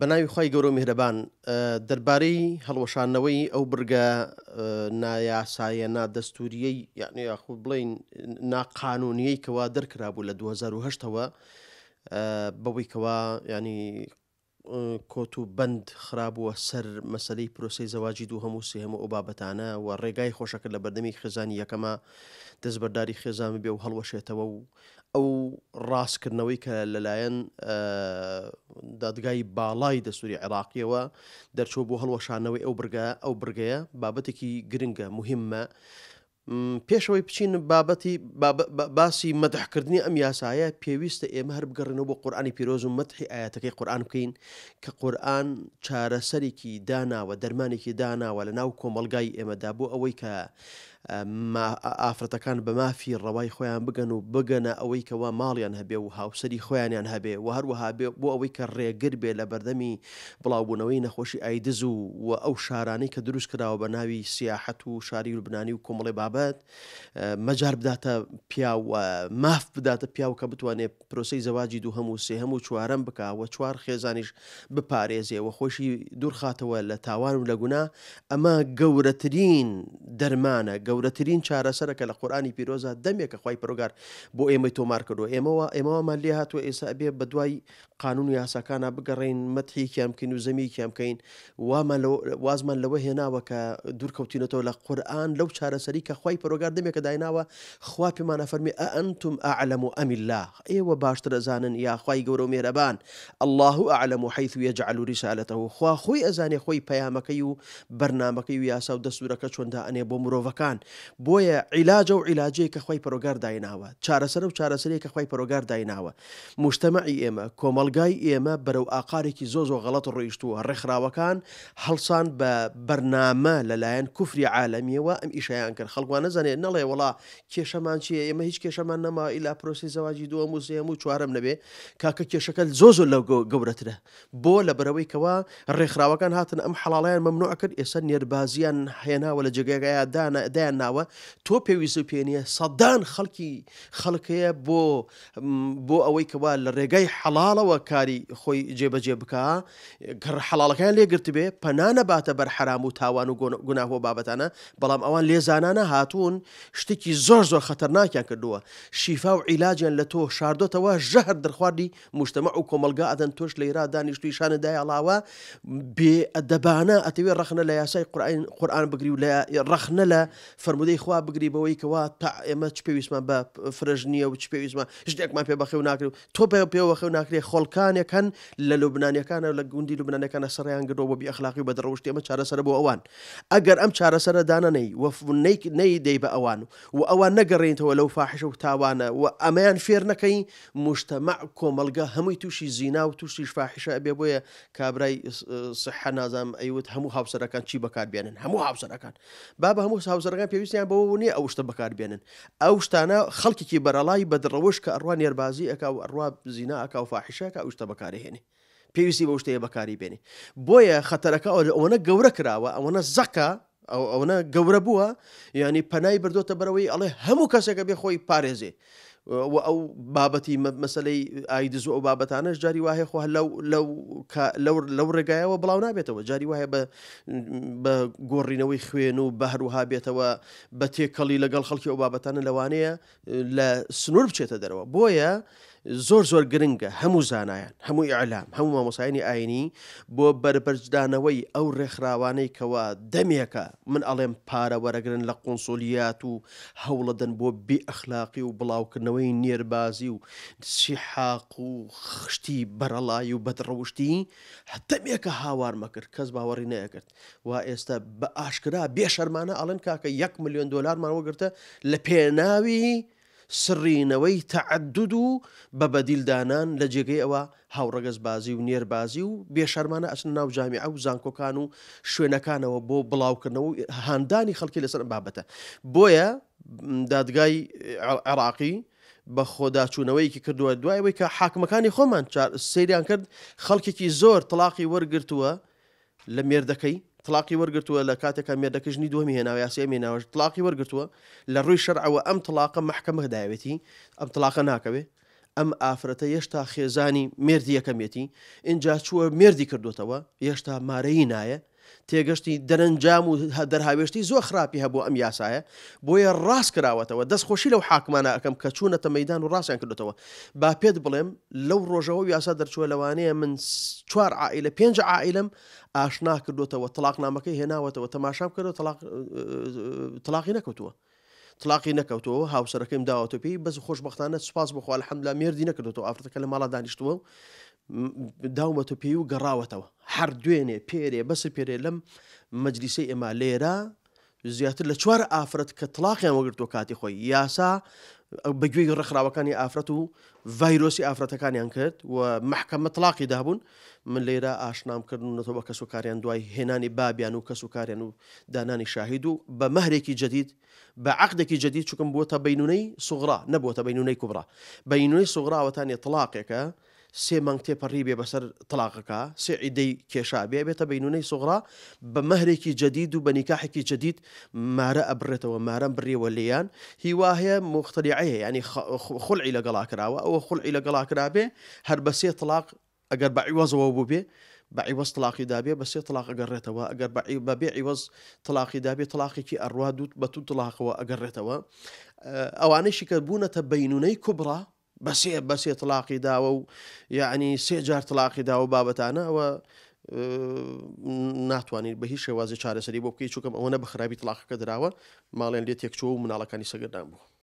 بەناوی خی گەورە و میهرەبان دەربارەی هەڵوەشانەوەی ئەو بڕگە نایاسایە نادەستوریەی یعنی یاخود بڵین ناقانونیەی کەوا دەرکرابوو لە 2010ەوە بەوەی کەوا ینی کۆت و بەند خراببووە سەر مەسلەی پرۆسی زەواجی دوو هەموو سێ هەموو ئەو بابەتانە و ڕێگای خۆشەکرد لە بەردەمی خێزانی یەکەمە دەستبەرداری خێزانمی بێ و هەڵوەشێتەوە و ئەو ڕاستکردنەوەی کە لەلایەن دادگای باڵای دەسووری عێراقیەوە دەرچوو بۆ هەڵوەشانەوەی ئەو بڕگەیە بابەتێکی گرنگە مهمە. پێشەوەی بچین باسی مەدەحکردنی ئەم یاسایە پێویستە ئێمە هەر بگەڕێنەوە بۆ قورئانی پیرۆز و مەدحی ئاەتەکەی قورئان بکەین کە قورئان چارەسەرێکی داناوە دەرمانێکی داناوە لە ناو کۆمەلگای ئێمەدا بۆ ئەوەی کە ئافرەتەکان بە مافی ڕەوای خۆیان بگەن و بگەنە ئەوەی کەوا ماڵیان هەبێ و هاوسەری خۆیانیان هەبێ و هەروەها بێ بۆ ئەوەی کە ڕێگر بێ لە بەردەمی بڵاوبوونەوەی نەخۆشی ئایدز و ئەو شارانەی کە دروست کراوە بە ناوی سیاحەت و شاری لوبنانی و کۆمەڵی بابەت مەجار بداتە پیا و ماف بداتە پیا و کە بتوانێت پرۆسەی زەواجی دوو هەموو سێ هەموو چوارەم بکوە چوار خێزانیش بپارێزێەوە خۆشی دوورخاتەوە لە تاوان و لە گونا ئەمە گەورەترین دەرمانە گەورەترین چارەسەرەکە لە قورئانی پیرۆزە دەمێکە خی پرۆگار بۆ ئێمەی تۆمار کردو ئێمەوەمان لێ هاتووە ئێستا بێ بە دوای قانون و یاساکانە بگەڕین مەدحیکیان بکەین و زەمیکیان بکەین وازمان لەوە هێناوە کە دوورکەوتینەوە لە قورئان لەو چارەسەری کە خی پرۆگار دەمێکە دایناوە خوا پێمانە فەرمی ئەئەنتم ئەعلەم ئەم الله ئێوە باشتر ئەزانن یا خی گەورە و مێرەبان الله ئەعلەم حەیث یەجعل رسالته خوا خۆی ئەزانێ خۆی پەیامەکەی و بەرنامەکەی و یاسا و دەستورەکە چۆندا ئەنێ بۆ مرۆڤەکان بۆیە عیلاجە و عیلاجەیە کە خی پەرۆگار دایناوە چارەسەر و چارەسەرەیە کە خی پەرۆگار دایناوە مجتەمەعی ئێمە کۆمەلگای ئێمە بەرەو ئاقارێکی زۆ غەڵەت ڕۆیشتووە ڕێکخراوەکان هەڵسان بە بەرنامە لەلایەن کوفری عالەمیەوە ئەم ئیشیان کرد خەڵکوان نەزانێت نەڵێ وڵا کێشەمان چیە ئێمە هیچ کێشەمان نەما ئیلا پرۆسی زەواجی دووە هەموو سێ هەموو چوارەم نەبێ کاکە کێشەکە زۆ لەو گەورەترە بۆ لە بەرەوەی کەوا ڕێکخراوەکان هاتن ئەم حەڵاڵیان مەمنوع کرد ئێستا نێربازیان هێناوە لە جێگەکەیە دایان ناوە تۆ پێویست و پێنیە سەدان خەڵکەیە بۆ ئەوەی کەوا لە ڕێگای حەڵاڵەوە کاری خۆی جێبەجێ بکە گەڕ حەڵاڵەکان لێگرت بێ پەنانە باتە بەر حرام و تاوان و گوناهۆ بابەتانە بەڵام ئەوان لێزانانە هاتوون شتێکی زۆر خەتەرناکیان کردووە شیفا و عیلاجیان لە تۆ شاردۆتەوە ژەهر دەرخواردی مجتەمە و کۆمەلگا ئەدەن تۆش لە ئێرا دانیشتوی شانەدای ئەڵاوە بێ ئەدەبانە ئەتەوێ ڕەخنە لە یاسای قورئان بگری و لە ڕەخنە لە فرمودەی خوا بگری بەوەی کەوا تا ئێمە چ پێویستمان بە فرەژ نییە و چ پێویستمان شتێکمان پێ بەخێو ناکرێت تۆ پێوە خێو ناکرێت خۆڵکانێکەن لە لوبنانیەکانە لە گوندی لوبنانەکانە سەڕیان گرۆ بە بیئەخلاقی و بەدڕەوشتی ئێمە چارەسەرە بۆ ئەوان ئەگەر ئەم چارەسەرە دانەنەی نەی دەی بە ئەوان و ئەوان نەگەڕێنیتەوە لەو فاحشە و تاوانە و ئەمەیان فێر نەکەی مجتەمەع کۆمەلگا هەمووی تووشی زینا و تووشیش فاحشە ئەبێ بۆیە کابرای صحە نازام ئەیوت هەموو هاوسەرەکان چی بەکاربێنن هەموو هاوسەرەکان بابە هەموو هاوسەرەکان پێویستیان بەوە نیە ئەو شتە بەکاربێنن ئەو شتانە خەڵکێکی بەرەڵای بەدڕەوش کە ئەڕوا نێربازی ئەکا و ئەڕوا زینا ئەکا و فاحشەکە ئەو شتە بەکارهێنێ پێویستی بەو شتەیە بەکاری بێنێ بۆیە خەتەرەکە ئەوەنە گەورە کراوە ئەوەنە زەکە ئەوەنە گەورە بووە یعنی پەنای بردۆتە بەرەوەی ئەڵێ هەموو کەسێکە بێ خۆی پارێزێ و ئەو بابەتی مەسلەی ئایدز و ئەو بابەتانەش جاری وایە خۆ لەو ڕێگایەوە بڵاو نابێتەوە جاری وایە بە گۆڕینەوەی خوێن و بە هەروها بێتەوە بە تێکەڵی لەگەڵ خەڵکی ئەو بابەتانە لەوانەیە لە سنوور بچێتە دەرەوە بۆیە زۆر گرنگە هەموو زانایان هەموو ئیعلام هەموو مامۆسایانی ئاینی بۆ بەرپەرجدانەوەی ئەو ڕێکخراوانەی کەوا دەمێکە من ئەڵێم پارە وەرەگرن لە قۆنسۆلیات و هەوڵەدەن بۆ بێئەخلاقی و بڵاوکردنەوەی نێربازی و سیحاق و خشتی بەرەڵایی و بەدڕەوشتی دەمێکە هاوار مەکرد کەس باوەڕی نەیەکرد و ئێستا بە ئاشکرا بێشەرمانە ئەڵێن کاکە 1 ملیۆن دۆلارمان وەگرتە لە پێناوی سڕینەوەی تەعەدود و بە بەدیلدانان لە جێگەی ئەوە هاوڕەگەز بازی و نێربازی و بێشەرمانە ئەچن ناو جامیعە و زانکۆکان و شوێنەکانەوە بۆ بڵاوکردنەوە و هاندانی خەڵکی لەسەر بابەتە بۆیە دادگای عێراقی بە خۆداچوونەوەیکی کردووە دوایەوەی کە حاکمەکانی خۆمان سەیریان کرد خەڵکێکی زۆر تەلاقی وەرگرتووە لە مێردەکەی تڵاقی وەرگرتووە لە کاتێکە مێردەکەژنی دووەمی هێناوە یاسیە مێناوە تڵاقی وەرگرتووە لە ڕووی شەرعەوە ئەم تڵاقە محکەمە داوێتی ئەم تڵاقە ناکەوێ ئەم ئافرەتە هێشتا خێزانی مێردی یەکەمێتی اینجا چووە مێردی کردوتەوە هێشتا مارەی نایە تێگەشتی دەرەنجام و دەرهاوێشتی زۆر خراپی هەبوو ئەم یاسایە بۆیە ڕاست کراوەتەوە دەستخۆشی لەو حاکمانە ئەەکەم کە چوونەتە مەدان و ڕاستیان کردوتەوە با پێت بڵێم لەو ڕۆژەوە یاسا دەرچووە لەوانەیە من 4 عائلە 5 عائلەم ئاشنا کردوتەوە تەلاقنامەکەی هێناوەتەوە تەماشام کردەوە تەلاقی نەکەوتووە تلاقی نەکەوتەوە هاوسەرەکەیم داوەتە پێی بەس خۆشبەختانە سوپاس بخوا الحەمدوللا مێردی نەکردوەوە ئافرەتەکە لە ماڵا دانیشتووە و داومەتە پێی و گەڕاوەتەوە هەر دوێنێ پێرێ بەسە پێرێ لەم مەجلیسەی ئێمە لێرە زیاتر لە 4 ئافرەت کە تڵاقیان وەگرتووە کاتی خۆی یاسا بەگوێی ڕێکخراوەکانی ئافرەت و ڤایرۆسی ئافرەتەکانیان کرد و محکەمە تڵاقی دابوون من لێرە ئاشنامکردنەوە کەس و کاریان دوای هێنانی بابیان و کەس و کاریان و دانانی شاهید و بە مەهرێکی جدید بە عقدێکی جدید چووکم بووە بەینونەی سوغرا نەبووە بەینونەی کوبرا بەینونەی سوغراوەتانی تڵاقێکە 3 مانگ تێپەڕی بێ بەسەر تڵاقەکە 3 عیدەی کێشا بێتە بەینونەی سوغرا بە مەهرێکی جدید و بە نیکاحێکی جدید مارە ئەبرێتەوە مارەم بڕێوە لێیان هیوا هەیە مختەریعەیە ینی خولعی لەگەڵا کراوە ئەوە خولعی لەگەڵا کرابێ هەر بە 3 تڵاق ئەگەر بە عیوەزەوە بوو بێ بە عیوەز تڵاقی دابێ بە 3 تڵاق ئەگەڕێتەوە ئەگەر بە بێ عیوەز تڵاقی دابێ تڵاقێکی ئەڕوا دووت بە تو تڵاقەوە ئەگەڕێتەوە ئەوانەیشی کە بوونەتە بەینونەی کوبرا بەسێ تڵاقی داوە و یعنی 3 جار تڵاقی داوە بابەتانە ئەوە ناتوانین بە هیچ شێوازی چارەسەری بۆ بکەی چووکەم ئەوە نە بە خراپی تڵاقەکە دراوە ماڵێن لێ تێکچووە و مناڵەکانی سەگەردان بوو